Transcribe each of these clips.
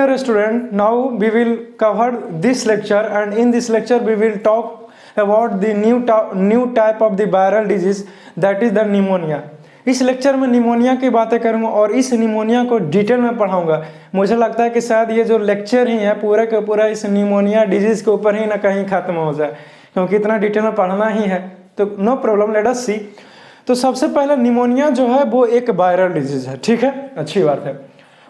dear student, now we will cover this lecture, and in this lecture we will talk about the new type of the viral disease, that is the pneumonia. इस lecture में pneumonia की बातें करूंगा और इस pneumonia को detail में पढ़ाऊंगा। मुझे लगता है कि शायद ये जो लेक्चर ही है पूरे के पूरा इस निमोनिया डिजीज़ के ऊपर ही ना कहीं ख़त्म हो जाए, क्योंकि इतना डिटेल में पढ़ना ही है। तो नो प्रॉब्लम, लेट अस सी। तो सबसे पहले निमोनिया जो है वो एक वायरल डिजीज़ है, ठीक है, अच्छी बात है।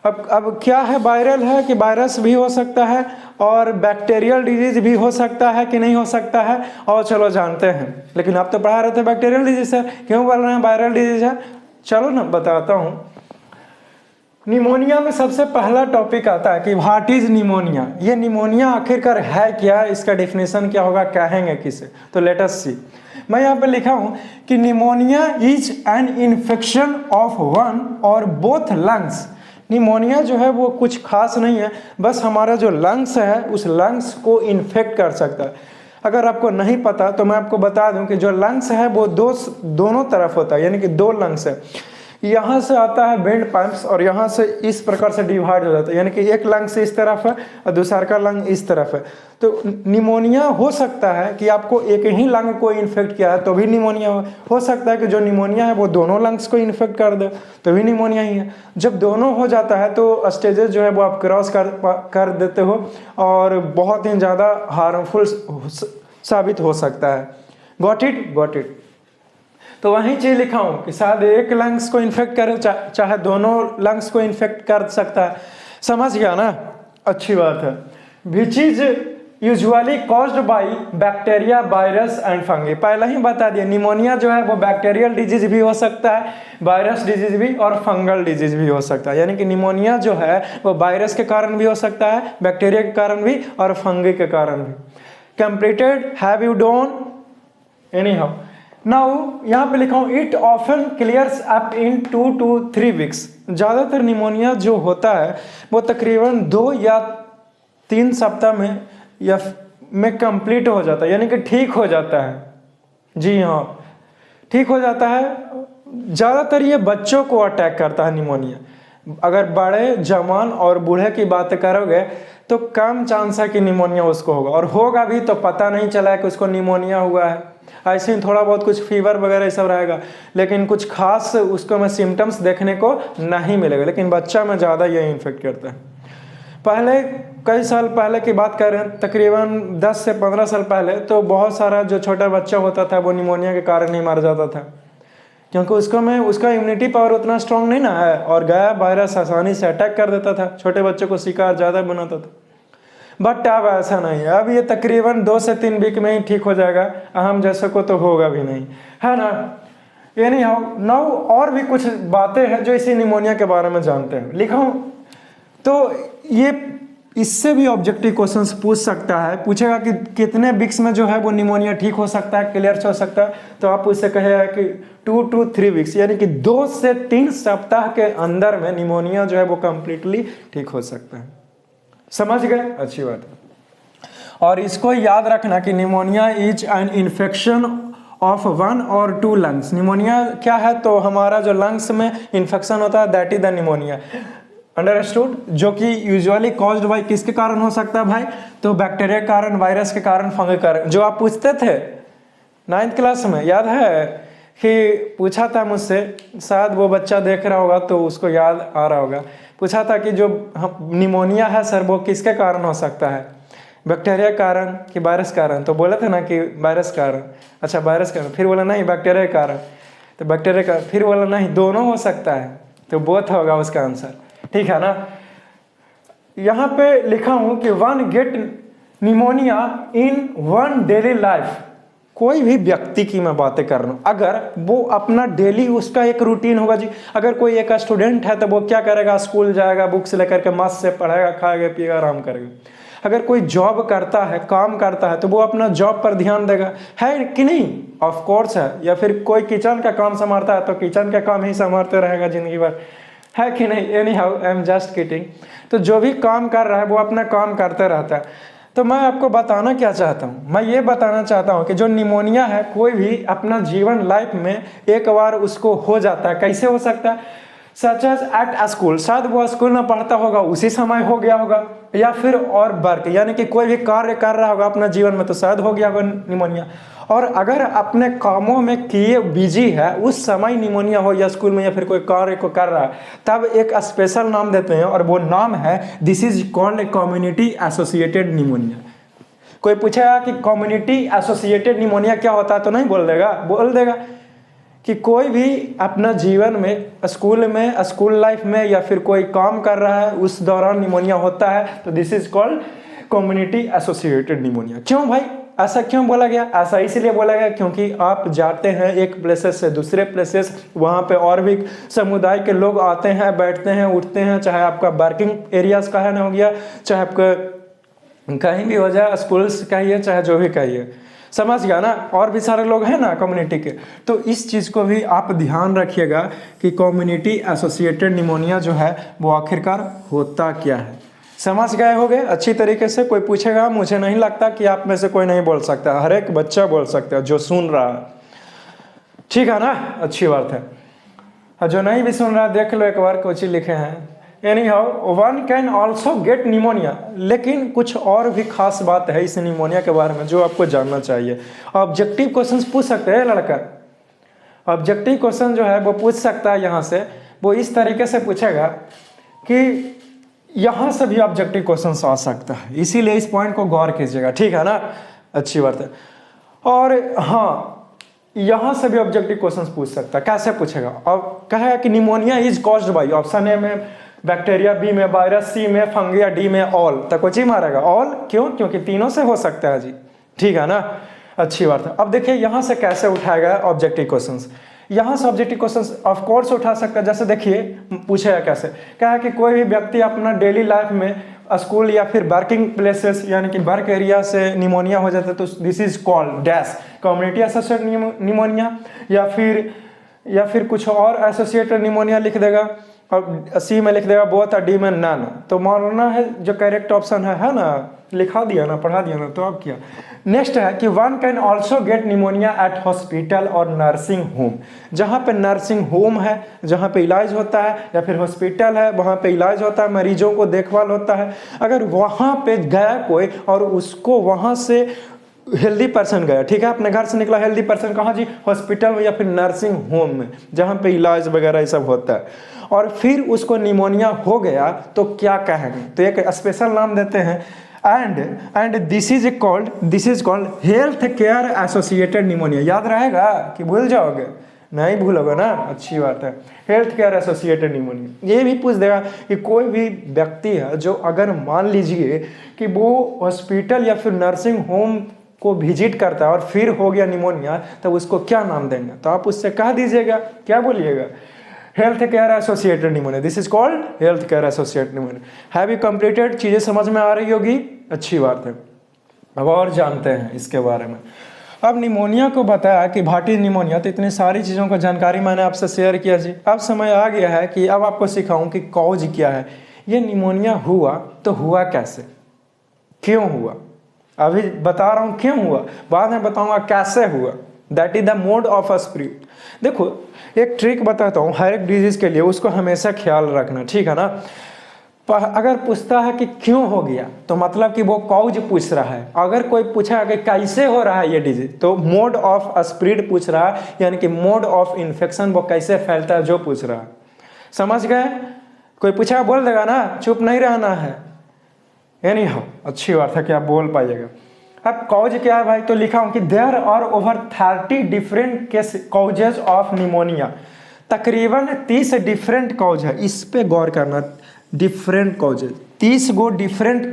अब क्या है, वायरल है कि वायरस भी हो सकता है और बैक्टीरियल डिजीज भी हो सकता है कि नहीं हो सकता है, और चलो जानते हैं। लेकिन आप तो पढ़ा रहे थे बैक्टीरियल डिजीज है, क्यों बोल रहे हैं वायरल डिजीज है? चलो ना बताता हूँ। निमोनिया में सबसे पहला टॉपिक आता है कि व्हाट इज निमोनिया। ये निमोनिया आखिरकार है क्या, इसका डेफिनेशन क्या होगा, कहेंगे किसे? तो लेट अस सी। मैं यहाँ पे लिखा हूँ कि pneumonia is an infection of one और बोथ लंग्स। निमोनिया जो है वो कुछ खास नहीं है, बस हमारा जो लंग्स है उस लंग्स को इन्फेक्ट कर सकता है। अगर आपको नहीं पता तो मैं आपको बता दूं कि जो लंग्स है वो दोनों तरफ होता है, यानी कि दो लंग्स है। यहाँ से आता है विंड पाइप्स और यहाँ से इस प्रकार से डिवाइड हो जाता है, यानी कि एक लंग से इस तरफ है और दूसरा का लंग इस तरफ है। तो निमोनिया हो सकता है कि आपको एक ही लंग को इन्फेक्ट किया है तो भी निमोनिया हो सकता है कि जो निमोनिया है वो दोनों लंग्स को इन्फेक्ट कर दे तो भी निमोनिया ही है। जब दोनों हो जाता है तो स्टेजेस जो है वो आप क्रॉस कर देते हो और बहुत ही ज़्यादा हार्मफुल साबित हो सकता है। Got it. तो वही चीज लिखा हूं कि शायद एक लंग्स को इन्फेक्ट करे, चाहे दोनों लंग्स को इन्फेक्ट कर सकता है। समझ गया ना, अच्छी बात है। Which is usually caused by bacteria, virus and fungi. पहले ही बता दिया, निमोनिया जो है वो बैक्टीरियल डिजीज भी हो सकता है, वायरस डिजीज भी और फंगल डिजीज भी हो सकता है। यानी कि निमोनिया जो है वो वायरस के कारण भी हो सकता है, बैक्टीरिया के कारण भी और फंगी के कारण भी। Completed, have you done? Any how, now यहाँ पे लिखा हूँ it often clears up in 2 to 3 weeks. ज़्यादातर निमोनिया जो होता है वो तकरीबन 2 या 3 सप्ताह में कंप्लीट हो जाता है, यानी कि ठीक हो जाता है। जी हाँ, ठीक हो जाता है। ज़्यादातर ये बच्चों को अटैक करता है निमोनिया। अगर बड़े, जवान और बूढ़े की बात करोगे तो कम चांस है कि निमोनिया उसको होगा, और होगा भी तो पता नहीं चला कि उसको निमोनिया हुआ है। ऐसे ही थोड़ा बहुत कुछ फीवर वगैरह सब रहेगा, लेकिन कुछ खास उसको में सिम्टम्स देखने को नहीं मिलेगा। लेकिन बच्चा में ज़्यादा ये इन्फेक्ट करता है। पहले कई साल पहले की बात करें, तकरीबन 10 से 15 साल पहले, तो बहुत सारा जो छोटा बच्चा होता था वो निमोनिया के कारण ही मर जाता था, क्योंकि उसका इम्यूनिटी पावर उतना स्ट्रांग नहीं ना है, और गया वायरस आसानी से अटैक कर देता था, छोटे बच्चों को शिकार ज़्यादा बनाता था। बट अब ऐसा नहीं है, अब ये तकरीबन 2 से 3 वीक में ही ठीक हो जाएगा। हम जैसे को तो होगा भी नहीं, है ना। यानी नाउ और भी कुछ बातें हैं जो इसी निमोनिया के बारे में जानते हैं, लिखा हूँ। तो ये इससे भी ऑब्जेक्टिव क्वेश्चंस पूछ सकता है, पूछेगा कि कितने वीक्स में जो है वो निमोनिया ठीक हो सकता है, क्लियर हो सकता है। तो आप उससे कहेगा कि 2 to 3 वीक्स, यानी कि 2 से 3 सप्ताह के अंदर में निमोनिया जो है वो कंप्लीटली ठीक हो सकता है। समझ गए, अच्छी बात है। और इसको याद रखना कि pneumonia is an infection of 1 or 2 lungs. Pneumonia क्या है, तो हमारा जो लंग्स में इन्फेक्शन होता है, that is the pneumonia. Understood? जो कि यूजुअली कॉज्ड बाय किसके कारण हो सकता है भाई? तो बैक्टीरिया के कारण, वायरस के कारण, फंगी के कारण। जो आप पूछते थे 9th क्लास में, याद है कि पूछा था मुझसे, शायद वो बच्चा देख रहा होगा तो उसको याद आ रहा होगा। पूछा था कि जो निमोनिया है सर वो किसके कारण हो सकता है, बैक्टीरिया के कारण कि वायरस कारण? तो बोले थे ना कि वायरस कारण। अच्छा, वायरस कारण। फिर बोला नहीं बैक्टीरिया के कारण। तो बैक्टीरिया का, फिर बोला नहीं दोनों हो सकता है। तो बोथ होगा उसका आंसर, ठीक है ना। यहाँ पे लिखा हूँ कि 1 get pneumonia in 1 daily life. कोई भी व्यक्ति की मैं बातें कर रहा हूँ, अगर वो अपना डेली उसका एक रूटीन होगा जी। अगर कोई एक स्टूडेंट है तो वो क्या करेगा, स्कूल जाएगा, बुक्स लेकर के मस्त से पढ़ेगा, खाएगा पिएगा, आराम करेगा। अगर कोई जॉब करता है, काम करता है, तो वो अपना जॉब पर ध्यान देगा, है कि नहीं? ऑफ कोर्स है। या फिर कोई किचन का काम संभालता है तो किचन का काम ही संभालते रहेगा जिंदगी भर, है कि नहीं? Any how, I am just kidding. तो जो भी काम कर रहा है वो अपना काम करते रहता है। तो मैं आपको बताना क्या चाहता हूँ, मैं ये बताना चाहता हूँ कि जो निमोनिया है, कोई भी अपना जीवन लाइफ में एक बार उसको हो जाता है। कैसे हो सकता है? सच एज एट स्कूल, शायद वो स्कूल में पढ़ता होगा उसी समय हो गया होगा, या फिर और वर्क यानी कि कोई भी कार्य कर रहा होगा अपना जीवन में तो शायद हो गया होगा निमोनिया। और अगर अपने कामों में किए बिजी है उस समय निमोनिया हो, या स्कूल में या फिर कोई कार्य को कर रहा है, तब एक स्पेशल नाम देते हैं और वो नाम है this is called community associated pneumonia. कोई पूछेगा कि कम्युनिटी एसोसिएटेड निमोनिया क्या होता है तो नहीं बोल देगा, बोल देगा कि कोई भी अपना जीवन में स्कूल में, स्कूल लाइफ में या फिर कोई काम कर रहा है उस दौरान निमोनिया होता है तो this is called community associated pneumonia. क्यों भाई, ऐसा क्यों बोला गया? ऐसा इसलिए बोला गया क्योंकि आप जाते हैं एक प्लेसेस से दूसरे प्लेसेस, वहाँ पे और भी समुदाय के लोग आते हैं, बैठते हैं, उठते हैं, चाहे आपका वर्किंग एरियाज का है ना हो गया, चाहे आपका कहीं भी हो जाए, स्कूल्स कहिए, चाहे जो भी कहिए, समझ गया ना। और भी सारे लोग हैं ना कम्युनिटी के, तो इस चीज़ को भी आप ध्यान रखिएगा कि कम्युनिटी एसोसिएटेड निमोनिया जो है वो आखिरकार होता क्या है। समझ गए होंगे अच्छी तरीके से? कोई पूछेगा, मुझे नहीं लगता कि आप में से कोई नहीं बोल सकता, हर एक बच्चा बोल सकता है जो सुन रहा है, ठीक है ना, अच्छी बात है। और जो नहीं भी सुन रहा देख लो एक बार, कुछ लिखे हैं any how one can also get pneumonia. लेकिन कुछ और भी खास बात है इस निमोनिया के बारे में जो आपको जानना चाहिए। ऑब्जेक्टिव क्वेश्चन पूछ सकते हैं लड़का, ऑब्जेक्टिव क्वेश्चन जो है वो पूछ सकता है यहाँ से, वो इस तरीके से पूछेगा कि यहाँ से भी ऑब्जेक्टिव क्वेश्चन आ सकता है, इसीलिए इस पॉइंट को गौर कीजिएगा, ठीक है ना, अच्छी बात है। और हाँ, यहाँ से भी ऑब्जेक्टिव क्वेश्चन पूछ सकता है। कैसे पूछेगा? और कहेगा कि pneumonia is caused by, option A में बैक्टीरिया, बी में वायरस, सी में फंगी, या डी में ऑल, तक कुछ ही मारेगा ऑल। क्यों? क्योंकि तीनों से हो सकता है जी, ठीक है ना, अच्छी बात है। अब देखिए यहाँ से कैसे उठाएगा ऑब्जेक्टिव क्वेश्चंस। यहाँ से ऑब्जेक्टिव क्वेश्चंस ऑफ कोर्स उठा सकता है। जैसे देखिए पूछेगा कैसे, क्या है कि कोई भी व्यक्ति अपना डेली लाइफ में स्कूल या फिर वर्किंग प्लेसेस यानी कि वर्क एरिया से निमोनिया हो जाता है तो this is called dash community associated pneumonia, या फिर कुछ और एसोसिएटेड निमोनिया लिख देगा, और सी में लिख देगा बोथ, और डी में नन। तो मानना है जो करेक्ट ऑप्शन है ना, लिखा दिया ना, पढ़ा दिया ना, तो अब क्या। नेक्स्ट है कि one can also get pneumonia at hospital और नर्सिंग होम। जहाँ पे नर्सिंग होम है, जहाँ पे इलाज होता है, या फिर हॉस्पिटल है वहाँ पे इलाज होता है, मरीजों को देखभाल होता है, अगर वहाँ पे गया कोई और उसको वहाँ से हेल्दी पर्सन गया, ठीक है, अपने घर से निकला हेल्दी पर्सन, कहाँ जी? हॉस्पिटल में या फिर नर्सिंग होम में, जहाँ पे इलाज वगैरह ये सब होता है, और फिर उसको निमोनिया हो गया तो क्या कहेंगे? तो एक स्पेशल नाम देते हैं, and this is called health care associated pneumonia. याद रहेगा कि भूल जाओगे? नहीं भूलोगे ना, अच्छी बात है। Health care associated pneumonia. ये भी पूछ देगा कि कोई भी व्यक्ति है जो अगर मान लीजिए कि वो हॉस्पिटल या फिर नर्सिंग होम को विजिट करता है और फिर हो गया निमोनिया, तो उसको क्या नाम देंगे? तो आप उससे कह दीजिएगा, क्या बोलिएगा? Health care associated pneumonia, this is called health care associated pneumonia. Have you completed? चीजें समझ में आ रही होगी, अच्छी बात है। अब और जानते हैं इसके बारे में। अब निमोनिया को बताया कि भाटी निमोनिया, तो इतनी सारी चीज़ों का जानकारी मैंने आपसे शेयर किया जी। अब समय आ गया है कि अब आपको सिखाऊं कि कॉज क्या है। ये निमोनिया हुआ तो हुआ कैसे, क्यों हुआ? अभी बता रहा हूँ क्यों हुआ, बाद में बताऊंगा कैसे हुआ। That is the mode of spread. देखो एक ट्रिक बताता हूँ हर एक डिजीज के लिए, उसको हमेशा ख्याल रखना, ठीक है ना। अगर पूछता है कि क्यों हो गया तो मतलब कि वो कॉज पूछ रहा है। अगर कोई पूछा कि कैसे हो रहा है ये डिजीज, तो मोड ऑफ स्प्रेड पूछ रहा है, यानी कि मोड ऑफ इन्फेक्शन, वो कैसे फैलता है जो पूछ रहा है। समझ गए? कोई पूछा बोल देगा ना, चुप नहीं रहना है। यानी हाँ, अच्छी बात है कि आप बोल पाइएगा। अब कॉज क्या है भाई, तो लिखा हूं कि there are over 30 different causes of pneumonia. तकरीबन 30 डिफरेंट कॉज है, इस पे गौर करना। डिफरेंट कॉजेज, 30 गो डिफरेंट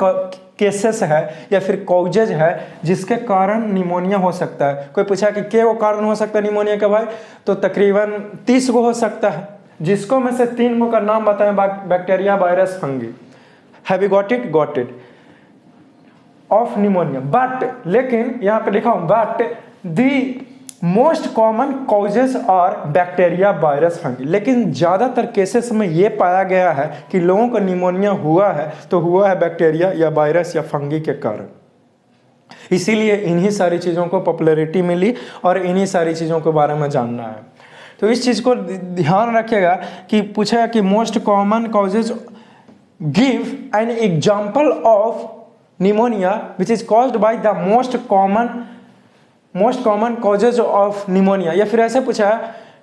केसेस है या फिर कॉजेज है जिसके कारण निमोनिया हो सकता है। कोई पूछा कि क्या वो कारण हो सकता है निमोनिया का भाई, तो तकरीबन 30 गो हो सकता है, जिसको में से 3 गो का नाम बताएं, bacteria, virus, fungi. Have you got it? Got it of pneumonia. But लेकिन यहाँ पे लिखा हूं but the most common causes are bacteria, virus, fungi. लेकिन ज़्यादातर केसेस में ये पाया गया है कि लोगों को निमोनिया हुआ है तो हुआ है बैक्टीरिया या वायरस या फंगी के कारण। इसीलिए इन्हीं सारी चीज़ों को पॉपुलैरिटी मिली और इन्हीं सारी चीज़ों के बारे में जानना है, तो इस चीज़ को ध्यान रखिएगा कि पूछेगा कि most common causes, give an example of pneumonia which is caused by the most common causes of pneumonia, या फिर ऐसे पूछा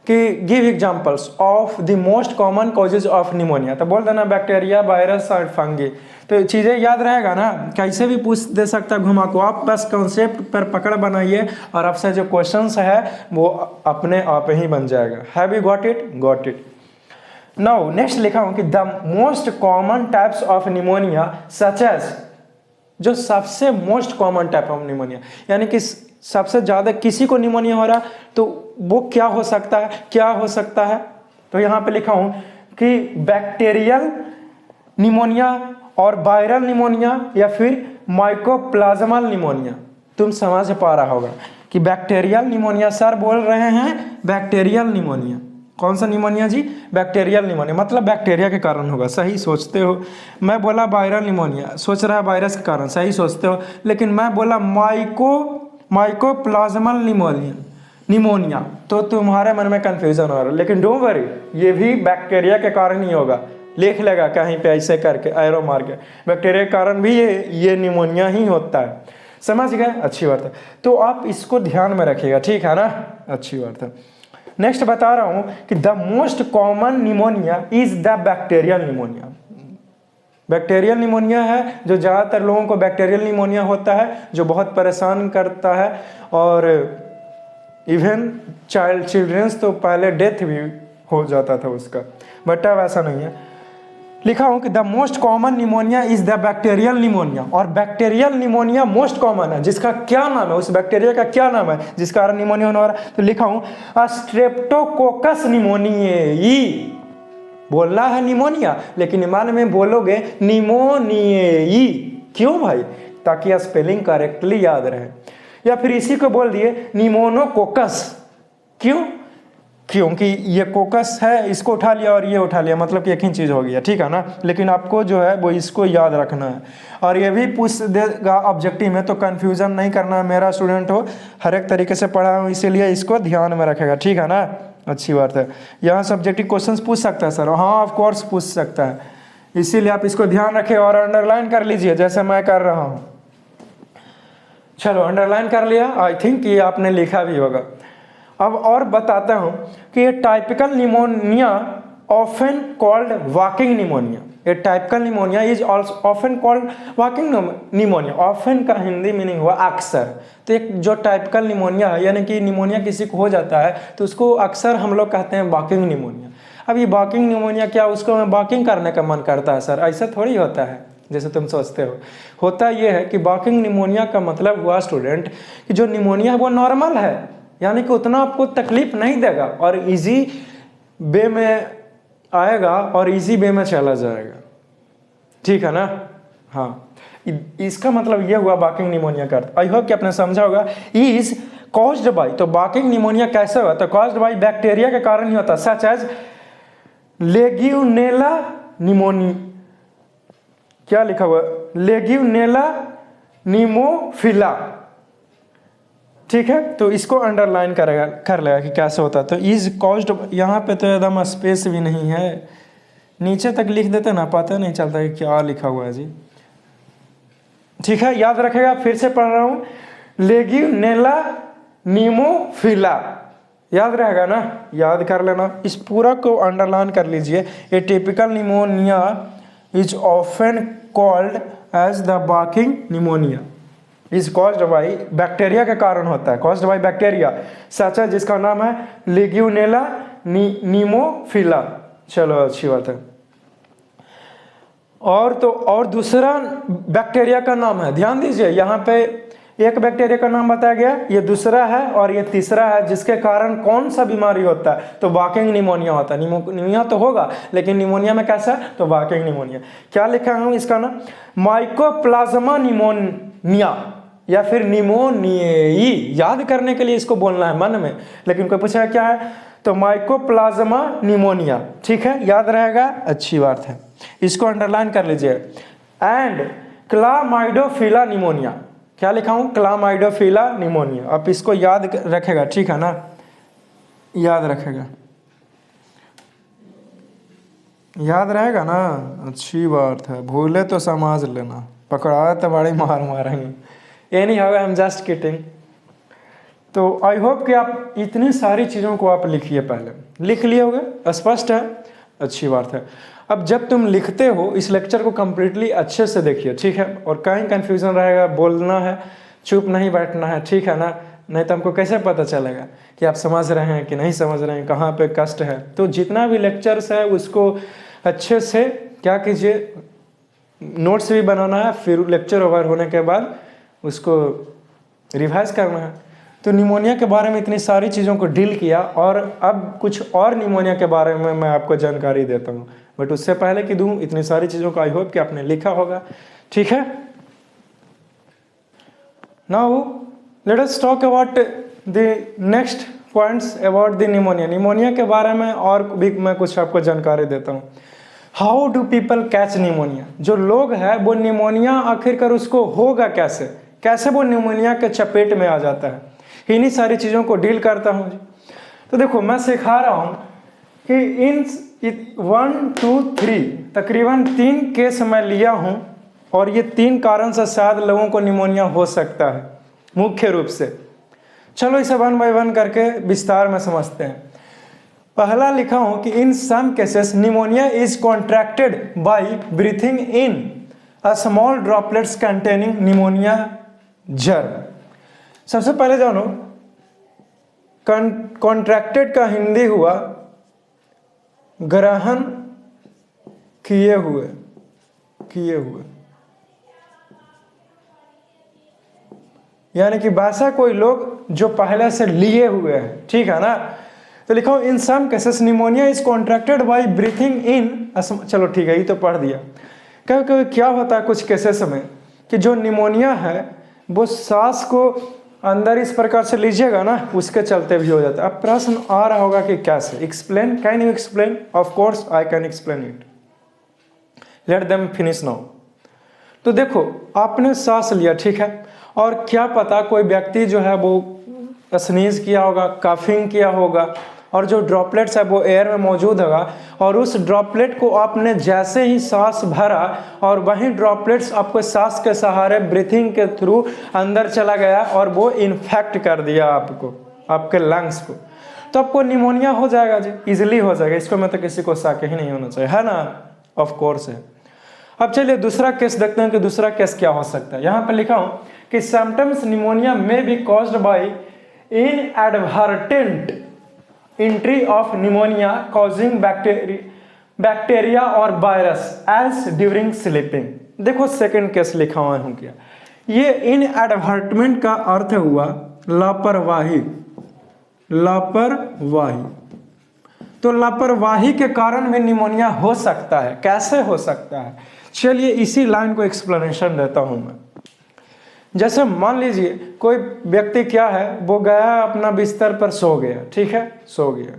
कि give examples of the most common causes of pneumonia, तो बोल देना बैक्टीरिया, वायरस और फंगी। तो चीज़ें याद रहेगा ना, कैसे भी पूछ दे सकता घुमा को। आप बस कॉन्सेप्ट पर पकड़ बनाइए और आपसे जो क्वेश्चंस है वो अपने आप ही बन जाएगा। Have you got it? Got it. Now next लिखा हूँ कि the most common types of pneumonia such as, जो सबसे most common type of pneumonia, यानी कि सबसे ज़्यादा किसी को निमोनिया हो रहा तो वो क्या हो सकता है, क्या हो सकता है। तो यहाँ पे लिखा हूँ कि बैक्टीरियल निमोनिया और वायरल निमोनिया या फिर माइकोप्लाज्मल निमोनिया। तुम समझ पा रहा होगा कि बैक्टीरियल निमोनिया, सर बोल रहे हैं बैक्टीरियल निमोनिया। कौन सा निमोनिया जी? बैक्टीरियल निमोनिया, मतलब बैक्टीरिया के कारण होगा, सही सोचते हो। मैं बोला वायरल निमोनिया, सोच रहा है वायरस के कारण, सही सोचते हो। लेकिन मैं बोला माइकोप्लाज्मल निमोनिया, तो तुम्हारे मन में कंफ्यूजन हो रहा है। लेकिन डोंट वरी, ये भी बैक्टीरिया के कारण ही होगा। लिख लेगा कहीं पे ऐसे करके एरो मार के, बैक्टीरिया के कारण भी ये निमोनिया ही होता है। समझ गए? अच्छी बात है। तो आप इसको ध्यान में रखिएगा, ठीक है ना? अच्छी बात है। नेक्स्ट बता रहा हूं कि the most common pneumonia is the bacterial pneumonia. Bacterial pneumonia है जो ज़्यादातर लोगों को बैक्टीरियल निमोनिया होता है, जो बहुत परेशान करता है, और इवन चिल्ड्रंस तो पहले डेथ भी हो जाता था उसका, बट अब ऐसा नहीं है। लिखा हूं कि the most common pneumonia is the bacterial pneumonia, और बैक्टीरियल निमोनिया मोस्ट कॉमन है। जिसका क्या नाम है, उस बैक्टीरिया का क्या नाम है जिस कारण निमोनिया होने वाला, तो लिखा हूं स्ट्रेप्टोकोकस निमोनियाई। बोलना है निमोनिया, लेकिन ईमान में बोलोगे निमोनियाई। क्यों भाई? ताकि स्पेलिंग करेक्टली याद रहे। या फिर इसी को बोल दिए निमोनोकोकस। क्यों? क्योंकि ये कोकस है, इसको उठा लिया और ये उठा लिया, मतलब कि एक ही चीज़ हो गया, ठीक है ना? लेकिन आपको जो है वो इसको याद रखना है। और ये भी पूछ देगा ऑब्जेक्टिव में, तो कन्फ्यूज़न नहीं करना है। मेरा स्टूडेंट हो, हर एक तरीके से पढ़ा हूँ, इसीलिए इसको ध्यान में रखेगा, ठीक है ना? अच्छी बात है। यहाँ सब्जेक्टिव क्वेश्चन पूछ सकता है सर, हाँ ऑफ कोर्स पूछ सकता है, इसीलिए आप इसको ध्यान रखें और अंडरलाइन कर लीजिए जैसे मैं कर रहा हूँ। चलो अंडरलाइन कर लिया, आई थिंक ये आपने लिखा भी होगा। अब और बताता हूँ कि ये typical pneumonia often called walking pneumonia. ये typical pneumonia is also often called walking pneumonia. Often का हिंदी मीनिंग हुआ अक्सर। तो एक जो टाइपिकल निमोनिया है, यानी कि निमोनिया किसी को हो जाता है तो उसको अक्सर हम लोग कहते हैं वॉकिंग निमोनिया। अब ये वॉकिंग निमोनिया क्या, उसको वॉकिंग करने का मन करता है सर? ऐसा थोड़ी होता है जैसे तुम सोचते हो। होता ये है कि वॉकिंग निमोनिया का मतलब हुआ स्टूडेंट कि जो निमोनिया है वो नॉर्मल है, यानी कि उतना आपको तकलीफ नहीं देगा और इजी वे में आएगा और इजी वे में चला जाएगा, ठीक है ना? हाँ, इसका मतलब ये हुआ वॉकिंग निमोनिया का। आई होप कि आपने समझा होगा। इज कॉज्ड बाय, तो वॉकिंग निमोनिया कैसे हुआ? तो कॉज्ड बाय बैक्टीरिया के कारण ही होता, सच एज लेग्यूनेला निमोनी, क्या लिखा हुआ? लेग्यूनेला निमोफिला, ठीक है? तो इसको अंडरलाइन कर लेगा कि कैसे होता है। तो इज कॉज्ड, यहाँ पे तो एकदम स्पेस भी नहीं है, नीचे तक लिख देते ना, पता नहीं चलता कि क्या लिखा हुआ है जी, ठीक है? याद रखेगा, फिर से पढ़ रहा हूँ, लेग्यूनेला निमोफिला, याद रहेगा ना? याद कर लेना, इस पूरा को अंडरलाइन कर लीजिए। Atypical pneumonia is often called as the walking pneumonia, is caused by bacteria के कारण होता है, कॉज्ड बाई बैक्टीरिया सच है जिसका नाम है लेग्यूनेला निमोफिला। चलो अच्छी बात है। और तो और दूसरा बैक्टीरिया का नाम है, ध्यान दीजिए, यहाँ पे एक बैक्टीरिया का नाम बताया गया, ये दूसरा है और ये तीसरा है, जिसके कारण कौन सा बीमारी होता है? तो वॉकिंग निमोनिया होता है। निमोनिया तो होगा, लेकिन निमोनिया में कैसा? तो वॉकिंग निमोनिया। क्या लिखा है इसका नाम? माइकोप्लाज्मा निमोनिया या फिर निमोनियाई। याद करने के लिए इसको बोलना है मन में, लेकिन कोई पूछेगा क्या है, तो माइकोप्लाज्मा निमोनिया, ठीक है? याद रहेगा, अच्छी बात है। इसको अंडरलाइन कर लीजिए। एंड क्लामाइडोफिला निमोनिया, क्या लिखा हूँ? क्लामाइडोफिला निमोनिया। आप इसको याद रखेगा, ठीक है ना? याद रखेगा। याद रहेगा ना, अच्छी बात है, भूले तो समझ लेना, पकड़ाए तो बड़ी मार मारेंगे। Any how I am just kidding. तो आई होप कि आप इतनी सारी चीज़ों को आप लिखिए, पहले लिख लिए होगे, स्पष्ट है, अच्छी बात है। अब जब तुम लिखते हो इस लेक्चर को कम्प्लीटली अच्छे से देखिए, ठीक है, और कहीं कन्फ्यूज़न रहेगा बोलना है, चुप नहीं बैठना है, ठीक है ना, नहीं तो हमको कैसे पता चलेगा कि आप समझ रहे हैं कि नहीं समझ रहे हैं, कहाँ पे कष्ट है। तो जितना भी लेक्चर्स है उसको अच्छे से क्या कीजिए, नोट्स भी बनाना है, फिर लेक्चर ओवर होने के बाद उसको रिवाइज करना है। तो निमोनिया के बारे में इतनी सारी चीज़ों को डील किया, और अब कुछ और निमोनिया के बारे में मैं आपको जानकारी देता हूँ, बट उससे पहले कि दूँ इतनी सारी चीज़ों को आई होप कि आपने लिखा होगा, ठीक है। Now let us talk about the next points about the pneumonia. Pneumonia के बारे में और भी मैं कुछ आपको जानकारी देता हूँ। How do people catch pneumonia? जो लोग हैं वो निमोनिया आखिरकार उसको होगा कैसे, कैसे वो निमोनिया के चपेट में आ जाता है, इन्हीं सारी चीज़ों को डील करता हूँ जी। तो देखो मैं सिखा रहा हूँ कि इन 1 2 3 तकरीबन 3 केस मैं लिया हूँ, और ये 3 कारण से शायद लोगों को निमोनिया हो सकता है मुख्य रूप से। चलो इसे 1 बाय 1 करके विस्तार में समझते हैं। पहला लिखा हूँ कि in some cases pneumonia is contracted by breathing in a small droplets containing pneumonia germ. सबसे पहले जानो कॉन्ट्रैक्टेड का हिंदी हुआ ग्रहण किए हुए, यानी कि वैसा कोई लोग जो पहले से लिए हुए हैं, ठीक है ना। तो लिखो in some cases pneumonia is contracted by breathing in, चलो ठीक है ये तो पढ़ दिया। क्योंकि क्या होता है कुछ केसेस में कि जो निमोनिया है वो सांस को अंदर इस प्रकार से लीजिएगा ना, उसके चलते भी हो जाता है। अब प्रश्न आ रहा होगा कि कैसे, explain, can you explain? Of course I can explain it, let them finish now. तो देखो आपने सांस लिया, ठीक है, और क्या पता कोई व्यक्ति जो है वो स्नीज किया होगा, काफिंग किया होगा, और जो ड्रॉपलेट्स है वो एयर में मौजूद होगा, और उस ड्रॉपलेट को आपने जैसे ही सांस भरा और वही ड्रॉपलेट्स आपको सांस के सहारे ब्रीथिंग के थ्रू अंदर चला गया और वो इन्फेक्ट कर दिया आपको, आपके लंग्स को, तो आपको निमोनिया हो जाएगा जी, इजिली हो जाएगा। इसको मैं तो किसी को शक ही नहीं होना चाहिए, है ना, ऑफ कोर्स है। अब चलिए दूसरा केस देखते हैं कि दूसरा केस क्या हो सकता है। यहाँ पर लिखा हूँ कि सिम्टम्स निमोनिया में B caused by inadvertent entry of pneumonia causing bacteria और वायरस एज ड्यूरिंग स्लीपिंग। देखो सेकंड केस लिखा हुआ हूँ क्या, ये इनएडवर्टमेंट का अर्थ हुआ लापरवाही, तो लापरवाही के कारण में निमोनिया हो सकता है। कैसे हो सकता है, चलिए इसी लाइन को एक्सप्लेनेशन देता हूं मैं। जैसे मान लीजिए कोई व्यक्ति क्या है, वो गया अपना बिस्तर पर सो गया, ठीक है, सो गया,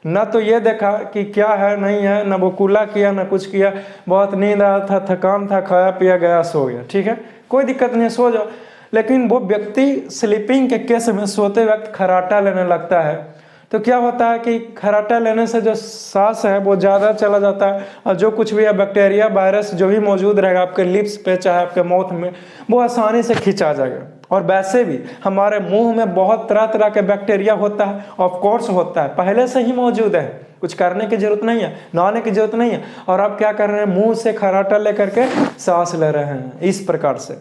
ना तो ये देखा कि क्या है नहीं है, ना वो कूला किया ना कुछ किया, बहुत नींद आया था, थकान था, खाया पिया गया, सो गया, ठीक है, कोई दिक्कत नहीं, सो जाओ। लेकिन वो व्यक्ति स्लीपिंग के केस में सोते वक्त खर्राटा लेने लगता है, तो क्या होता है कि खर्राटा लेने से जो सांस है वो ज़्यादा चला जाता है, और जो कुछ भी है बैक्टीरिया वायरस जो भी मौजूद रहेगा आपके लिप्स पे चाहे आपके माउथ में, वो आसानी से खींचा जाएगा। और वैसे भी हमारे मुंह में बहुत तरह तरह के बैक्टीरिया होता है, ऑफ कोर्स होता है, पहले से ही मौजूद है, कुछ करने की जरूरत नहीं है, नहाने की जरूरत नहीं है, और आप क्या कर रहे हैं, मुंह से खर्राटा लेकर के सांस ले रहे हैं इस प्रकार से।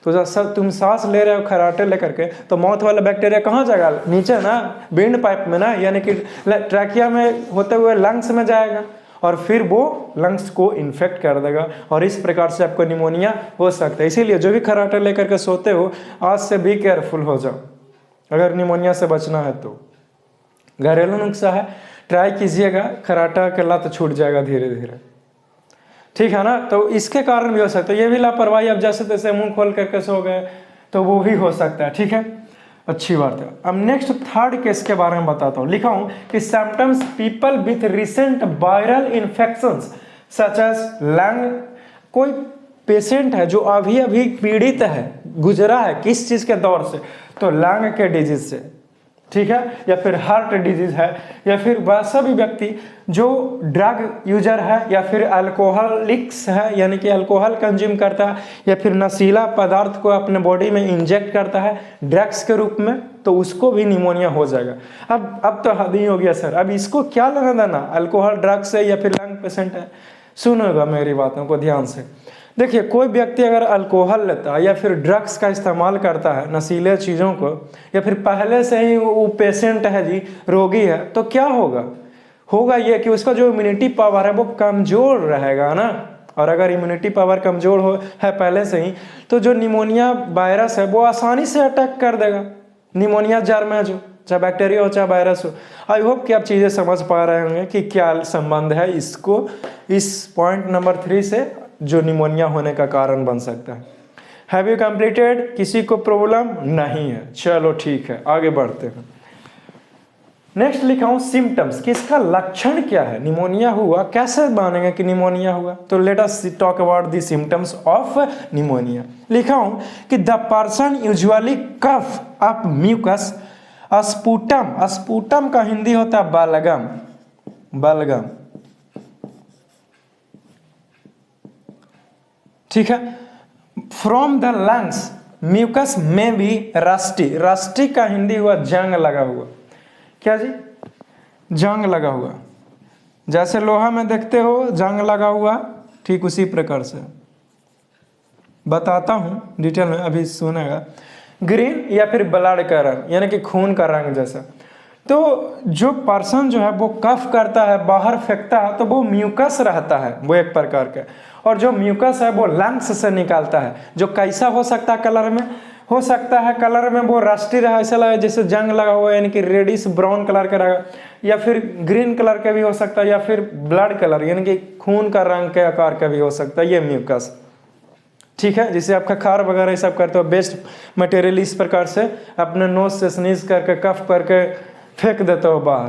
तो जब तुम सांस ले रहे हो खर्राटे लेकर के, तो माउथ वाला बैक्टीरिया कहाँ जाएगा, नीचे ना, विंड पाइप में ना, यानी कि ट्रैकिया में होते हुए लंग्स में जाएगा, और फिर वो लंग्स को इन्फेक्ट कर देगा, और इस प्रकार से आपको निमोनिया हो सकता है। इसीलिए जो भी खर्राटे लेकर के सोते हो, आज से भी केयरफुल हो जाओ अगर निमोनिया से बचना है तो। घरेलू नुस्खा है, ट्राई कीजिएगा, खर्राटा के लत छूट जाएगा धीरे धीरे, ठीक है ना। तो इसके कारण भी हो सकता है, ये भी लापरवाही, अब जैसे तैसे मुंह खोल करके सो गए तो वो भी हो सकता है, ठीक है, अच्छी बात है। अब नेक्स्ट थर्ड केस के बारे में बताता हूँ। लिखा हूँ कि symptoms people with recent viral infections such as lung, कोई पेशेंट है जो अभी अभी पीड़ित है, गुजरा है किस चीज़ के दौर से, तो लंग के डिजीज से, ठीक है, या फिर हार्ट डिजीज है, या फिर वैसा भी व्यक्ति जो ड्रग यूजर है या फिर अल्कोहलिक्स है, यानी कि अल्कोहल कंज्यूम करता है या फिर नशीला पदार्थ को अपने बॉडी में इंजेक्ट करता है ड्रग्स के रूप में, तो उसको भी निमोनिया हो जाएगा। अब तो हद ही हो गया सर, अब इसको क्या लेना देना अल्कोहल ड्रग्स है या फिर लंग पेशेंट है। सुनोगा मेरी बातों को ध्यान से। देखिए, कोई व्यक्ति अगर अल्कोहल लेता है या फिर ड्रग्स का इस्तेमाल करता है, नशीले चीज़ों को, या फिर पहले से ही वो पेशेंट है जी, रोगी है, तो क्या होगा ये कि उसका जो इम्यूनिटी पावर है वो कमज़ोर रहेगा ना। और अगर इम्यूनिटी पावर कमज़ोर है पहले से ही, तो जो निमोनिया वायरस है वो आसानी से अटैक कर देगा। निमोनिया जर्म है, जो चाहे बैक्टीरिया हो चाहे वायरस हो। आई होप कि आप चीज़ें समझ पा रहे होंगे कि क्या संबंध है इसको इस पॉइंट नंबर 3 से, जो निमोनिया होने का कारण बन सकता है। Have you completed? किसी को प्रॉब्लम नहीं है? चलो ठीक है, आगे बढ़ते हैं। नेक्स्ट लिखा हूं सिम्टम्स, कि इसका लक्षण क्या है, निमोनिया हुआ, कैसे मानेंगे कि निमोनिया हुआ। तो let us talk about the symptoms of pneumonia. लिखा हूं कि the person usually cough up mucus sputum, sputum का हिंदी होता है बलगम, बलगम, ठीक है। From the lungs mucus may be rusty, rusty का हिंदी हुआ जंग लगा हुआ। क्या जी? जंग लगा हुआ, जैसे लोहा में देखते हो जंग लगा हुआ, ठीक उसी प्रकार से बताता हूं डिटेल में, अभी सुनेगा। ग्रीन या फिर ब्लड का रंग, यानी कि खून का रंग जैसा। तो जो पर्सन जो है वो कफ करता है, बाहर फेंकता है, तो वो म्यूकस रहता है, वो एक प्रकार का। और जो म्यूकस है वो लंग्स से निकालता है, जो कैसा हो सकता है कलर में, हो सकता है कलर में वो रस्टी रहा, ऐसा लगा जैसे जंग लगा हुआ है, यानी कि रेडिश ब्राउन कलर का रहेगा, या फिर ग्रीन कलर का भी हो सकता है, या फिर ब्लड कलर यानी कि खून का रंग के आकार का भी हो सकता है, ये म्यूकस, ठीक है। जिसे आप खखार वगैरह सब करते हो, बेस्ट मटेरियल इस प्रकार से अपने नोज से स्नीज करके कफ करके फेंक देते हो बाहर,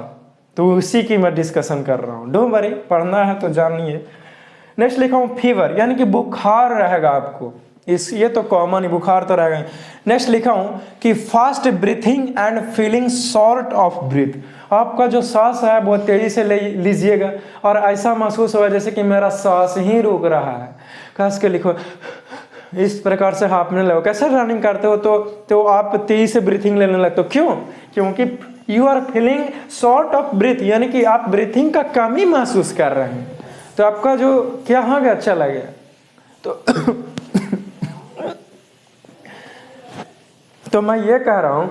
तो उसी की मैं डिस्कशन कर रहा हूँ। डोंट वरी, पढ़ना है तो जानिए। नेक्स्ट लिखा हूँ फीवर, यानी कि बुखार रहेगा आपको, ये तो कॉमन ही, बुखार तो रहेगा। नेक्स्ट लिखा हूं कि fast breathing and feeling short of breathe, आपका जो सांस है बहुत तेजी से लीजिएगा और ऐसा महसूस होगा जैसे कि मेरा सांस ही रुक रहा है। खास के लिखो, इस प्रकार से हाँफने लगो। कैसे रनिंग करते हो तो आप तेजी से ब्रीथिंग लेने लगते हो, क्यों? क्योंकि you are feeling short of breath, यानी कि आप ब्रीथिंग का कमी महसूस कर रहे हैं, तो आपका जो क्या होगा, अच्छा लगेगा। तो मैं ये कह रहा हूं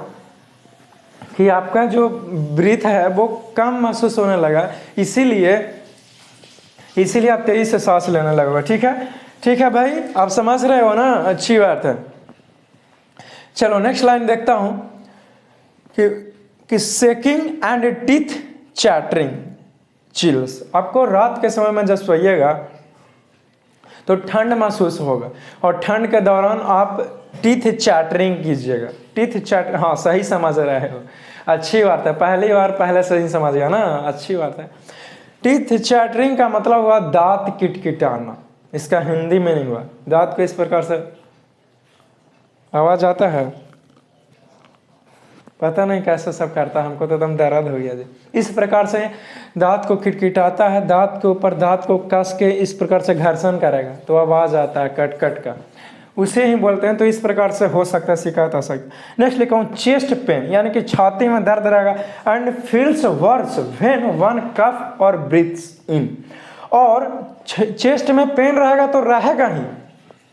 कि आपका जो ब्रीथ है वो कम महसूस होने लगा, इसीलिए आप तेजी से सांस लेने लगोगे। ठीक है भाई, आप समझ रहे हो ना? अच्छी बात है। चलो नेक्स्ट लाइन देखता हूं कि shaking and teeth chattering chills, आपको रात के समय में जब सोइएगा तो ठंड महसूस होगा, और ठंड के दौरान आप टीथ चैटरिंग कीजिएगा। टीथ चैट, हाँ सही समझ रहे हो, अच्छी बात है, पहली बार पहले सही समझ गया ना, अच्छी बात है। टीथ चैटरिंग का मतलब हुआ दांत किटकिटाना, इसका हिंदी में नहीं हुआ। दांत को इस प्रकार से आवाज आता है, पता नहीं कैसे सब करता है, हमको तो एकदम दर्द हो गया जी। इस प्रकार से दांत को खिटखिटाता है, दांत के ऊपर दांत को कस के इस प्रकार से घर्षण करेगा तो आवाज आता है कट कट का, उसे ही बोलते हैं। तो इस प्रकार से हो सकता है, शिकायत आ सकती है। नेक्स्ट लिखा हूँ चेस्ट पेन, यानी कि छाती में दर्द रहेगा, and feels worse when one cough और ब्रीथ्स इन, और चेस्ट में पेन रहेगा तो रहेगा ही,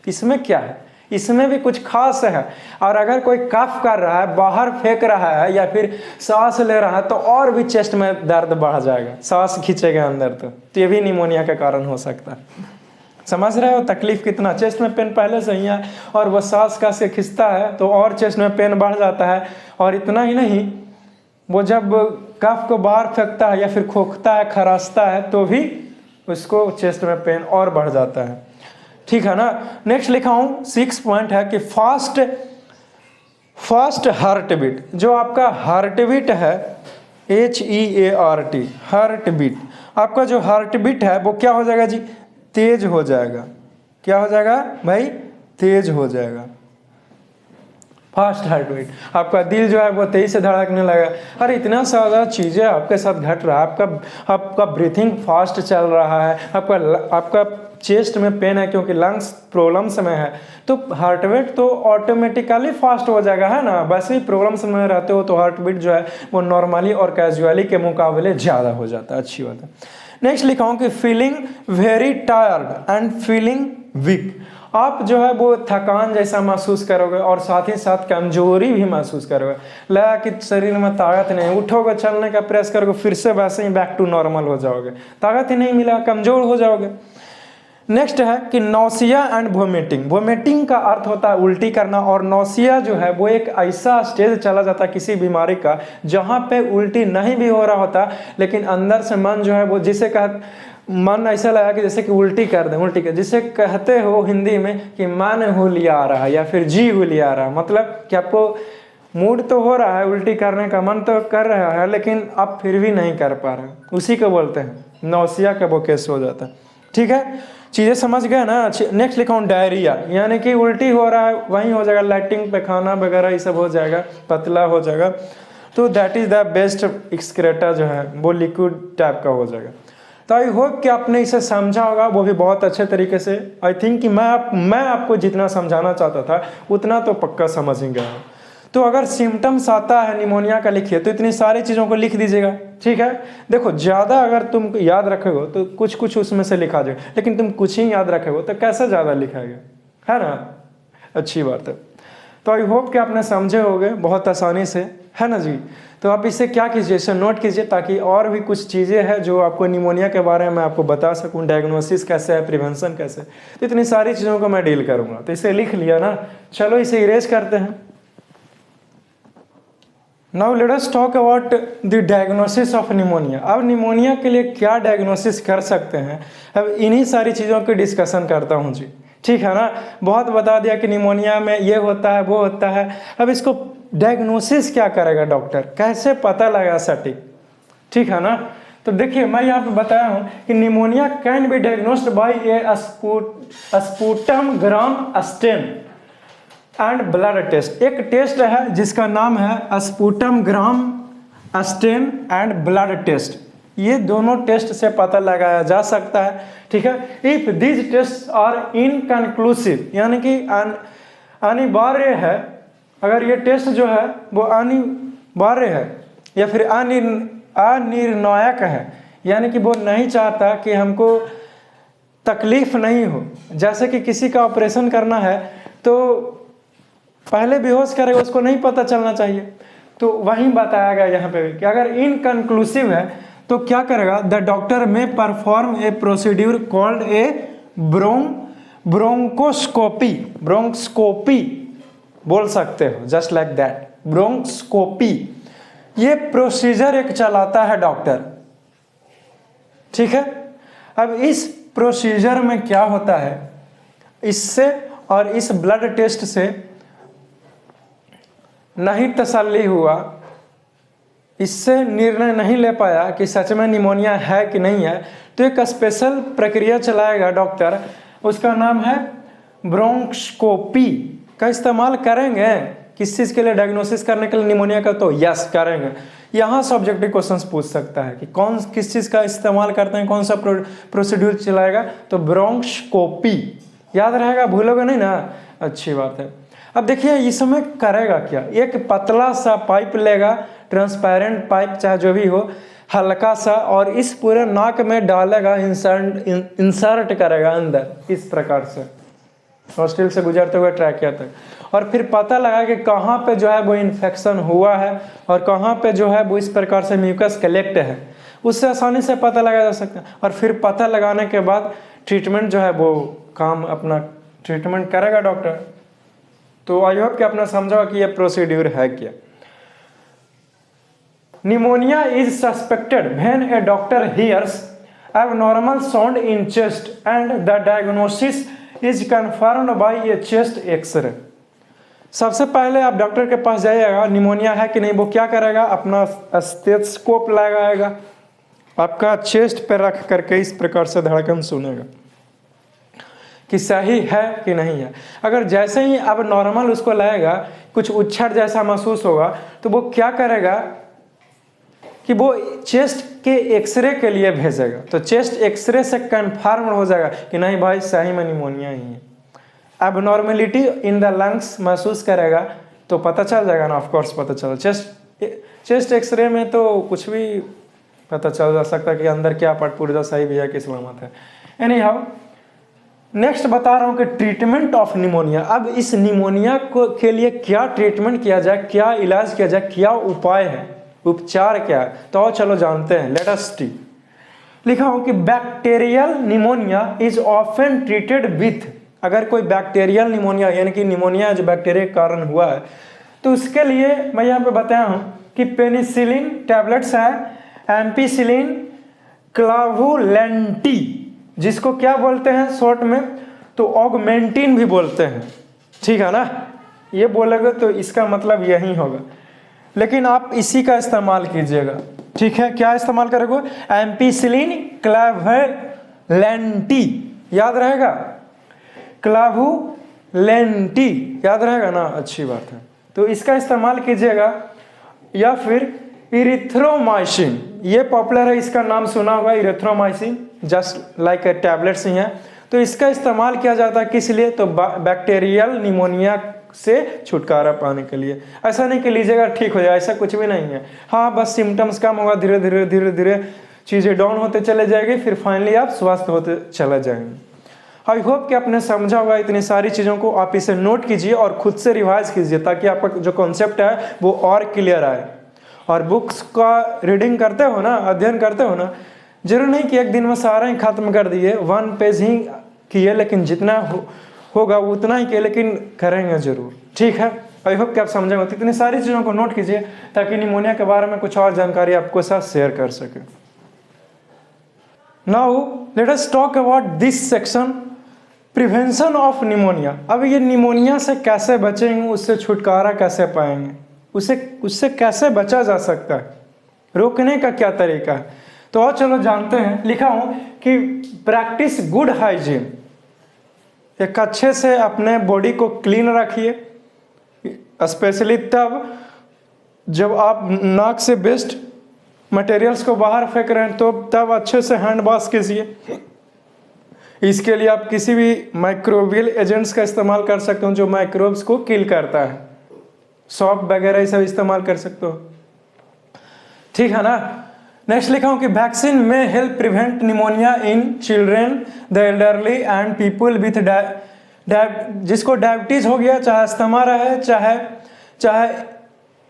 इसमें क्या है, इसमें भी कुछ खास है। और अगर कोई कफ कर रहा है, बाहर फेंक रहा है या फिर सांस ले रहा है तो और भी चेस्ट में दर्द बढ़ जाएगा, सांस खींचेगा अंदर, तो ये भी निमोनिया का कारण हो सकता है। समझ रहे हो तकलीफ कितना? चेस्ट में पेन पहले से ही है और वह सांस का से खींचता है तो और चेस्ट में पेन बढ़ जाता है। और इतना ही नहीं, वो जब कफ को बाहर फेंकता है या फिर खोखता है, खराशता है, तो भी उसको चेस्ट में पेन और बढ़ जाता है। ठीक है ना? नेक्स्ट लिखा हूं 6 पॉइंट है कि फास्ट हार्ट बीट, जो आपका हार्ट बीट है HEART, हार्ट बीट, आपका जो हार्ट बीट है वो क्या हो जाएगा जी? तेज हो जाएगा। क्या हो जाएगा भाई? तेज हो जाएगा। फास्ट हार्ट बीट, आपका दिल जो है वो तेजी से धड़कने लगा। अरे इतना सारा चीज़ें आपके साथ घट रहा है, आपका ब्रीथिंग फास्ट चल रहा है, आपका चेस्ट में पेन है क्योंकि लंग्स प्रॉब्लम्स में है, तो हार्ट बीट तो ऑटोमेटिकली फास्ट हो जाएगा, है ना। वैसे ही प्रॉब्लम्स में रहते हो तो हार्ट बीट जो है वो नॉर्मली और कैजुअली के मुकाबले ज़्यादा हो जाता है। अच्छी बात है। नेक्स्ट लिखा हूँ कि feeling very tired and feeling weak, आप जो है वो थकान जैसा महसूस करोगे और साथ ही साथ कमजोरी भी महसूस करोगे, लगा कि शरीर में ताकत नहीं, उठोगे चलने का प्रयास करोगे फिर से वैसे ही बैक टू नॉर्मल हो जाओगे, ताकत ही नहीं मिला, कमजोर हो जाओगे। नेक्स्ट है कि नौसिया एंड वोमिटिंग, वोमिटिंग का अर्थ होता है उल्टी करना, और नौसिया जो है वो एक ऐसा स्टेज चला जाता है किसी बीमारी का जहाँ पे उल्टी नहीं भी हो रहा होता, लेकिन अंदर से मन जो है वो जिसे मन ऐसा लगा कि जैसे कि उल्टी कर दें, उल्टी कर, जिसे कहते हो हिंदी में कि मन हुलिया आ रहा है या फिर जी हुलिया आ रहा है, मतलब कि आपको मूड तो हो रहा है उल्टी करने का, मन तो कर रहा है लेकिन आप फिर भी नहीं कर पा रहे, उसी को बोलते हैं नौसिया का वो केस हो जाता है। ठीक है, चीज़ें समझ गए ना। नेक्स्ट लिखा हूँ डायरिया, यानी कि उल्टी हो रहा है वहीं हो जाएगा, लैट्रिन पैखाना वगैरह ये सब हो जाएगा, पतला हो जाएगा, तो that is the best excreta जो है वो लिक्विड टाइप का हो जाएगा। तो आई होप कि आपने इसे समझा होगा, वो भी बहुत अच्छे तरीके से। आई थिंक कि मैं आपको जितना समझाना चाहता था उतना तो पक्का समझ ही गया। तो अगर सिम्टम्स आता है निमोनिया का लिखिए, तो इतनी सारी चीज़ों को लिख दीजिएगा। ठीक है, देखो ज़्यादा अगर तुम याद रखोगे तो कुछ उसमें से लिखा जाए, लेकिन तुम कुछ ही याद रखोगे तो कैसे ज़्यादा लिखाएगा, है ना। अच्छी बात है। तो आई होप कि आपने समझे होंगे बहुत आसानी से, है ना जी। तो आप इसे क्या कीजिए, इसे नोट कीजिए ताकि और भी कुछ चीज़ें हैं जो आपको निमोनिया के बारे में आपको बता सकूं, डायग्नोसिस कैसे है, प्रिवेंशन कैसे, तो इतनी सारी चीज़ों को मैं डील करूंगा। तो इसे लिख लिया ना, चलो इसे इरेज करते हैं। Now let us talk about the diagnosis of pneumonia. अब निमोनिया के लिए क्या डायग्नोसिस कर सकते हैं, अब इन्हीं सारी चीज़ों की डिस्कशन करता हूँ जी। ठीक है ना, बहुत बता दिया कि निमोनिया में ये होता है वो होता है, अब इसको डायग्नोसिस क्या करेगा डॉक्टर, कैसे पता लगा सटीक। ठीक है ना, तो देखिए मैं यहाँ पे बताया हूँ कि pneumonia can be diagnosed by a sputum gram stain and blood test. एक टेस्ट है जिसका नाम है sputum gram stain and blood test, ये दोनों टेस्ट से पता लगाया जा सकता है। ठीक है, if these test are inconclusive, यानी कि अनिवार्य है, अगर ये टेस्ट जो है वो अनिवार्य है या फिर अनिर्णायक है, यानी कि वो नहीं चाहता कि हमको तकलीफ नहीं हो, जैसे कि किसी का ऑपरेशन करना है तो पहले बेहोश करेगा, उसको नहीं पता चलना चाहिए, तो वहीं बताया गया यहाँ पे कि अगर इनकन्क्लूसिव है तो क्या करेगा, द डॉक्टर में perform a procedure called a bronchoscopy, bronchoscopy बोल सकते हो, जस्ट लाइक दैट, ब्रोंकोस्कोपी, ये प्रोसीजर एक चलाता है डॉक्टर। ठीक है, अब इस प्रोसीजर में क्या होता है, इससे और इस ब्लड टेस्ट से नहीं तसल्ली हुआ, इससे निर्णय नहीं ले पाया कि सच में निमोनिया है कि नहीं है, तो एक स्पेशल प्रक्रिया चलाएगा डॉक्टर, उसका नाम है ब्रोंकोस्कोपी का इस्तेमाल करेंगे। किस चीज़ के लिए, डायग्नोसिस करने के लिए निमोनिया का, तो यस करेंगे। यहाँ सब्जेक्टिव क्वेश्चंस पूछ सकता है कि किस चीज़ का इस्तेमाल करते हैं, कौन सा प्रोसीड्यूर चलाएगा, तो ब्रोंकोस्कोपी, याद रहेगा, भूलोगे नहीं ना, अच्छी बात है। अब देखिए इसमें करेगा क्या, एक पतला सा पाइप लेगा, ट्रांसपेरेंट पाइप चाहे जो भी हो, हल्का सा, और इस पूरे नाक में डालेगा, इंसर्ट करेगा अंदर इस प्रकार से, नोस्ट्रिल से गुजरते हुए ट्रैकिया तक, और फिर पता लगा कि कहाँ पे जो है वो इन्फेक्शन हुआ है और कहाँ पे जो है वो इस प्रकार से म्यूकस कलेक्ट है, उससे आसानी से पता लगाया जा सकता है। और फिर पता लगाने के बाद ट्रीटमेंट जो है वो काम अपना ट्रीटमेंट करेगा डॉक्टर। तो आई होप कि आपने समझा कि ये प्रोसीड्यूर है क्या। Pneumonia is suspected when a doctor hears abnormal sound in chest and the diagnosis is confirmed by a chest x-ray। सबसे पहले आप डॉक्टर के पास जाइएगा, निमोनिया है कि नहीं, वो क्या करेगा, अपना स्टेथोस्कोप लगाएगा, आपका चेस्ट पे रख करके इस प्रकार से धड़कन सुनेगा, कि सही है कि नहीं है। अगर जैसे ही अब नॉर्मल उसको लाएगा, कुछ उच्छाद जैसा महसूस होगा, तो वो क्या करेगा कि वो चेस्ट के एक्सरे के लिए भेजेगा। तो चेस्ट एक्सरे से कन्फर्म हो जाएगा कि नहीं भाई सही में निमोनिया ही है। अब नॉर्मेलिटी इन द लंग्स महसूस करेगा तो पता चल जाएगा ना, ऑफकोर्स पता चल। चेस्ट एक्सरे में तो कुछ भी पता चल जा सकता है कि अंदर क्या पार्ट पुर्जा सही भी है कि सलामत है। एनी हाउ, नेक्स्ट बता रहा हूँ कि ट्रीटमेंट ऑफ निमोनिया। अब इस निमोनिया को के लिए क्या ट्रीटमेंट किया जाए, क्या इलाज किया जाए, क्या उपाय है, उपचार क्या है, तो चलो जानते हैं। लेट अस सी। लिखा हूँ कि bacterial pneumonia is often treated with, अगर कोई बैक्टीरियल निमोनिया यानी कि निमोनिया जो बैक्टीरिया के कारण हुआ है, तो उसके लिए मैं यहाँ पे बताया हूँ कि पेनिसिलिन टैबलेट्स है, एम्पिसिलिन, क्लावुलेंटी, जिसको क्या बोलते हैं शॉर्ट में, तो ऑगमेंटिन भी बोलते हैं, ठीक है ना। ये बोलोगे तो इसका मतलब यही होगा, लेकिन आप इसी का इस्तेमाल कीजिएगा, ठीक है। क्या इस्तेमाल करोगे? एम्पिसिलिन, क्लावुलेंटी, याद रहेगा, क्लावुलेंटी याद रहेगा ना, अच्छी बात है। तो इसका इस्तेमाल कीजिएगा, या फिर इरिथ्रोमाइसिन, ये पॉपुलर है, इसका नाम सुना होगा erythromycin, just like a tablets ही है। तो इसका इस्तेमाल किया जाता है किस लिए? तो बैक्टीरियल निमोनिया से छुटकारा पाने के लिए। ऐसा नहीं कि लीजिएगा ठीक हो जाए, ऐसा कुछ भी नहीं है। हाँ, बस सिम्टम्स कम होगा, धीरे धीरे धीरे धीरे चीज़ें डाउन होते चले जाएगी, फिर फाइनली आप स्वस्थ होते चले जाएंगे। आई होप कि आपने समझा होगा इतनी सारी चीज़ों को। आप इसे नोट कीजिए और खुद से रिवाइज कीजिए, ताकि आपका जो कॉन्सेप्ट है वो और क्लियर आए। और बुक्स का रीडिंग करते हो ना, अध्ययन करते हो ना, जरूर नहीं कि एक दिन में सारा ही खत्म कर दिए, 1 पेज ही किए, लेकिन जितना होगा उतना ही किए, लेकिन करेंगे जरूर, ठीक है। आई होप कि आप समझेंगे। तो इतनी सारी चीज़ों को नोट कीजिए ताकि निमोनिया के बारे में कुछ और जानकारी आपको साथ शेयर कर सके। Now let us talk about this section, prevention of pneumonia. अब ये निमोनिया से कैसे बचेंगे, उससे छुटकारा कैसे पाएंगे, उससे कैसे बचा जा सकता है, रोकने का क्या तरीका है, तो और चलो जानते हैं। लिखा हूं कि प्रैक्टिस गुड हाइजीन, एक अच्छे से अपने बॉडी को क्लीन रखिए, स्पेशली तब जब आप नाक से वेस्ट मटेरियल्स को बाहर फेंक रहे हैं, तो तब अच्छे से हैंड वॉश कीजिए। इसके लिए आप किसी भी माइक्रोबियल एजेंट्स का इस्तेमाल कर सकते हो जो माइक्रोब्स को किल करता है, सॉप वगैरह ये सब इस्तेमाल कर सकते हो, ठीक है ना। नेक्स्ट लिखा हूं कि वैक्सीन में help prevent pneumonia in children, the elderly and people with जिसको डायबिटीज हो गया, चाहे अस्थमा रहे, चाहे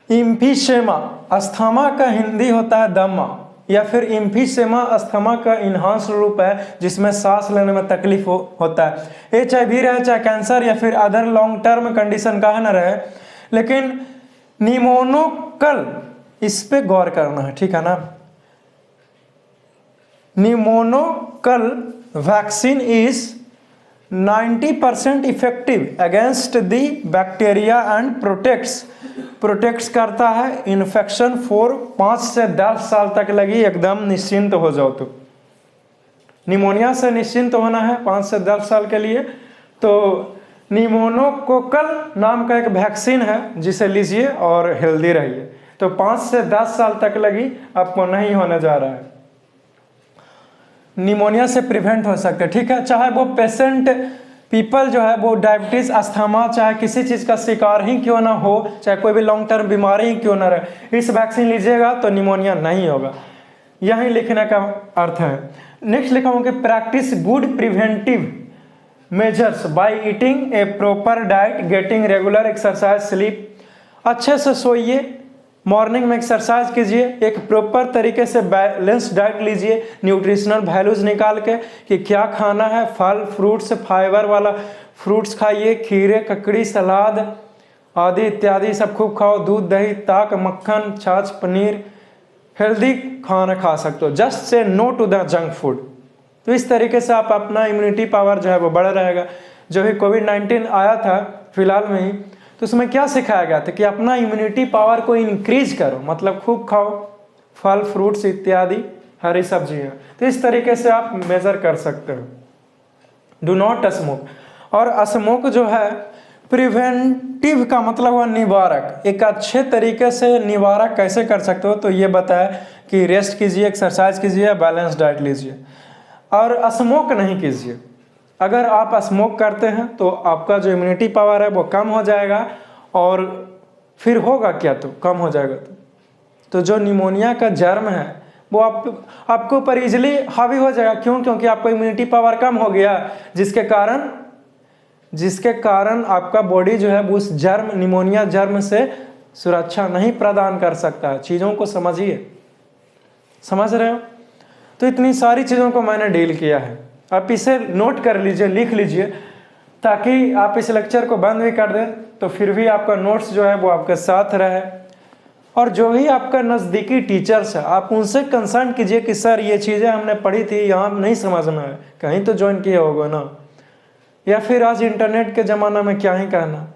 इम्फीसेमा, अस्थमा का हिंदी होता है दमा, या फिर इम्फीसेमा अस्थमा का इन्हांस रूप है जिसमें सांस लेने में तकलीफ होता है। HIV रहे, चाहे कैंसर या फिर अदर लॉन्ग टर्म कंडीशन का है ना रहे, लेकिन निमोनोकल, इस पे गौर करना है, ठीक है ना। Pneumococcal vaccine is 90% effective against the bacteria and protects करता है इन्फेक्शन फॉर 5 से 10 साल तक लगी, एकदम निश्चिंत हो जाओ। तो निमोनिया से निश्चिंत होना है 5 से 10 साल के लिए, तो निमोनोकोकल नाम का एक वैक्सीन है जिसे लीजिए और हेल्दी रहिए। तो 5 से 10 साल तक लगी आपको नहीं होने जा रहा है, निमोनिया से प्रिवेंट हो सकते हैं, ठीक है। चाहे वो पेशेंट पीपल जो है वो डायबिटीज, अस्थमा, चाहे किसी चीज़ का शिकार ही क्यों ना हो, चाहे कोई भी लॉन्ग टर्म बीमारी ही क्यों ना रहे, इस वैक्सीन लीजिएगा तो निमोनिया नहीं होगा, यही लिखने का अर्थ है। नेक्स्ट लिखा हूँ कि practice good preventive measures by eating A proper diet, getting regular exercise, sleep, अच्छे से सोइए, मॉर्निंग में एक्सरसाइज कीजिए, एक प्रॉपर तरीके से बैलेंस डाइट लीजिए, न्यूट्रिशनल वैल्यूज निकाल के कि क्या खाना है, फल फ्रूट्स, फाइबर वाला फ्रूट्स खाइए, खीरे, ककड़ी, सलाद आदि इत्यादि सब खूब खाओ, दूध, दही, ताक, मक्खन, छाछ, पनीर, हेल्दी खाना खा सकते हो। Just say no to the junk food. तो इस तरीके से आप अपना इम्यूनिटी पावर जो है वो बढ़ा रहेगा। जो भी कोविड-19 आया था फिलहाल में ही, तो उसमें क्या सिखाया गया था कि अपना इम्यूनिटी पावर को इंक्रीज करो, मतलब खूब खाओ फल फ्रूट्स इत्यादि हरी सब्जियां। तो इस तरीके से आप मेजर कर सकते हो। Do not smoke. और स्मोक जो है प्रिवेंटिव का मतलब हुआ निवारक, एक अच्छे तरीके से निवारक कैसे कर सकते हो, तो ये बताया कि रेस्ट कीजिए, एक्सरसाइज कीजिए, बैलेंस डाइट लीजिए और स्मोक नहीं कीजिए। अगर आप स्मोक करते हैं तो आपका जो इम्यूनिटी पावर है वो कम हो जाएगा और फिर होगा क्या, तो कम हो जाएगा तो जो निमोनिया का जर्म है वो आपके ऊपर इजिली हावी हो जाएगा। क्यों? क्योंकि आपका इम्यूनिटी पावर कम हो गया, जिसके कारण आपका बॉडी जो है उस जर्म, निमोनिया जर्म से सुरक्षा नहीं प्रदान कर सकता है। चीज़ों को समझिए, समझ रहे हो? तो इतनी सारी चीज़ों को मैंने डील किया है, आप इसे नोट कर लीजिए, लिख लीजिए, ताकि आप इस लेक्चर को बंद भी कर दें तो फिर भी आपका नोट्स जो है वो आपके साथ रहे। और जो भी आपका नज़दीकी टीचर्स है आप उनसे कंसर्न कीजिए कि सर ये चीज़ें हमने पढ़ी थी, यहाँ नहीं समझ में आए, कहीं तो ज्वाइन किया होगा ना, या फिर आज इंटरनेट के ज़माना में क्या ही कहना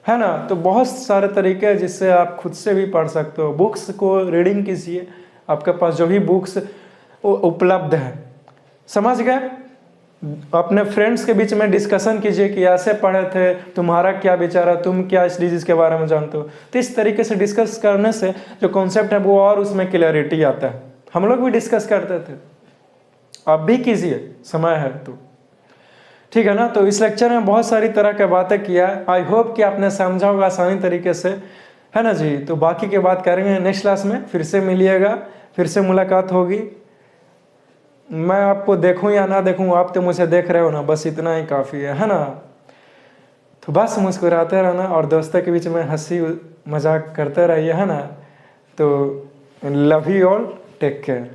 है ना। तो बहुत सारे तरीके हैं जिससे आप खुद से भी पढ़ सकते हो। बुक्स को रीडिंग कीजिए, आपके पास जो भी बुक्स उपलब्ध है, समझ गए। अपने फ्रेंड्स के बीच में डिस्कशन कीजिए कि ऐसे पढ़े थे, तुम्हारा क्या विचार है, तुम क्या इस डिजीज़ के बारे में जानते हो। तो इस तरीके से डिस्कस करने से जो कॉन्सेप्ट है वो और उसमें क्लैरिटी आता है। हम लोग भी डिस्कस करते थे, आप भी कीजिए, समय है तो, ठीक है ना। तो इस लेक्चर में बहुत सारी तरह की बातें किया है, आई होप कि आपने समझा होगा आसानी तरीके से, है ना जी। तो बाकी की बात करेंगे नेक्स्ट क्लास में, फिर से मिलिएगा, फिर से मुलाकात होगी। मैं आपको देखूं या ना देखूं, आप तो मुझे देख रहे हो ना, बस इतना ही काफ़ी है ना। तो बस मुस्कुराते रहना और दोस्तों के बीच में हंसी मजाक करते रहिए, है ना। तो love you all, take care.